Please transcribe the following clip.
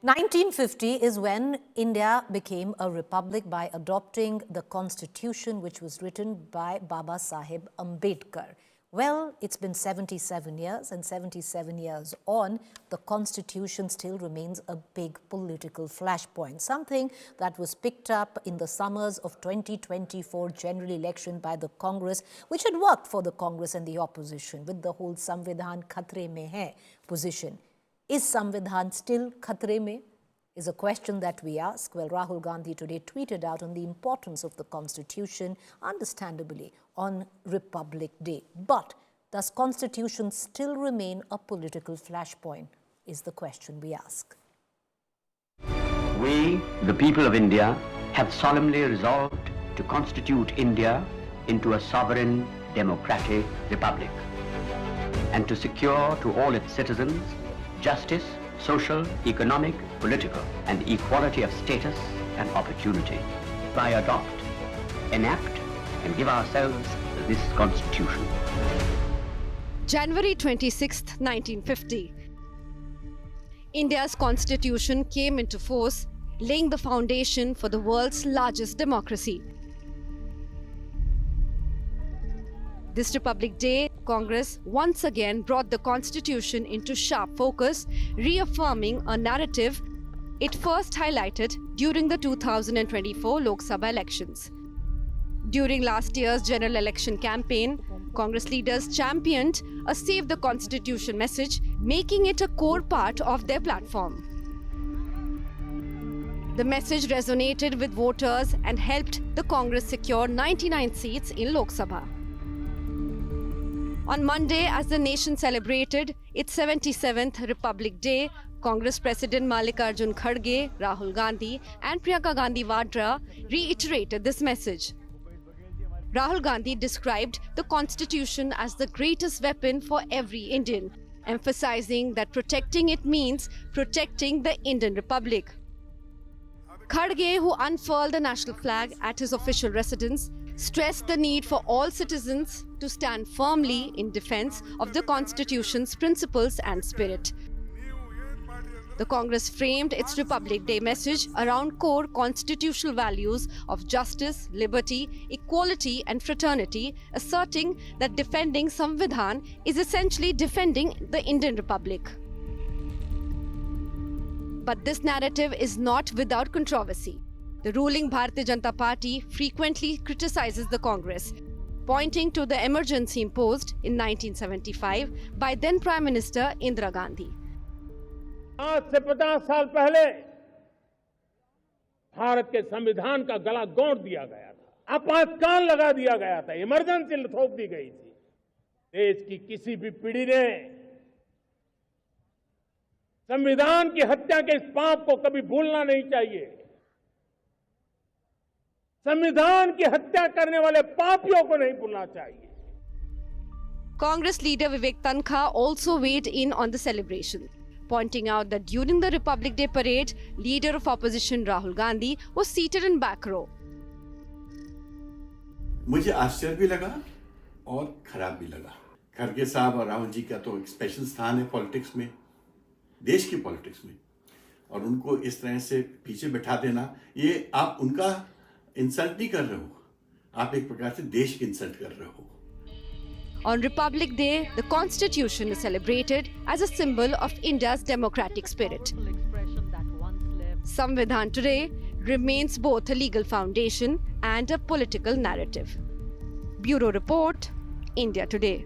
1950 is when India became a republic by adopting the constitution which was written by Baba Saheb Ambedkar. Well, it's been 77 years, and 77 years on, the constitution still remains a big political flashpoint, something that was picked up in the summers of 2024 general election by the Congress, which had worked for the Congress and the opposition with the whole Samvidhan Khatre Mein Hai position. Is Samvidhan still Khatre Mein? Is a question that we ask. Well, Rahul Gandhi today tweeted out on the importance of the Constitution, understandably, on Republic Day. But does Constitution still remain a political flashpoint, is the question we ask. We, the people of India, have solemnly resolved to constitute India into a sovereign, democratic republic, and to secure to all its citizens justice, social, economic, political, and equality of status and opportunity. By adopt, enact, and give ourselves this Constitution. January 26, 1950. India's Constitution came into force, laying the foundation for the world's largest democracy. This Republic Day, Congress once again brought the Constitution into sharp focus, reaffirming a narrative it first highlighted during the 2024 Lok Sabha elections. During last year's general election campaign, Congress leaders championed a Save the Constitution message, making it a core part of their platform. The message resonated with voters and helped the Congress secure 99 seats in Lok Sabha. On Monday, as the nation celebrated its 77th Republic Day, Congress President Mallikarjun Kharge, Rahul Gandhi and Priyanka Gandhi Vadra reiterated this message. Rahul Gandhi described the Constitution as the greatest weapon for every Indian, emphasizing that protecting it means protecting the Indian Republic. Kharge, who unfurled the national flag at his official residence, stressed the need for all citizens to stand firmly in defense of the Constitution's principles and spirit. The Congress framed its Republic Day message around core constitutional values of justice, liberty, equality and fraternity, asserting that defending Samvidhan is essentially defending the Indian Republic. But this narrative is not without controversy. The ruling Bharatiya Janata Party frequently criticizes the Congress, pointing to the emergency imposed in 1975 by then Prime Minister Indira Gandhi. आज से 50 साल पहले भारत के संविधान का गला घोंट दिया गया था, आपातकाल लगा दिया गया था, इमरजेंसी थोप दी गई थी। देश की किसी भी पीढ़ी ने संविधान की हत्या के इस पाप को कभी भूलना नहीं चाहिए। संविधान की हत्या करने वाले पापियों को नहीं भूलना चाहिए। Congress leader Vivek Tankha also weighed in on the celebration, pointing out that during the Republic Day parade, leader of opposition Rahul Gandhi was seated in back row. मुझे आश्चर्य भी लगा और खराब भी लगा। खड़गे साहब और राहुल जी का तो एक स्पेशल स्थान है पॉलिटिक्स में, देश की पॉलिटिक्स में, और उनको इस तरह से पीछे बैठा देना, ये आप उनका इंसल्ट नहीं कर रहे हो, आप एक प्रकार से देश की इंसल्ट कर रहे हो। On Republic Day, the Constitution is celebrated as a symbol of India's democratic spirit. Samvidhan today remains both a legal foundation and a political narrative. Bureau Report, India Today.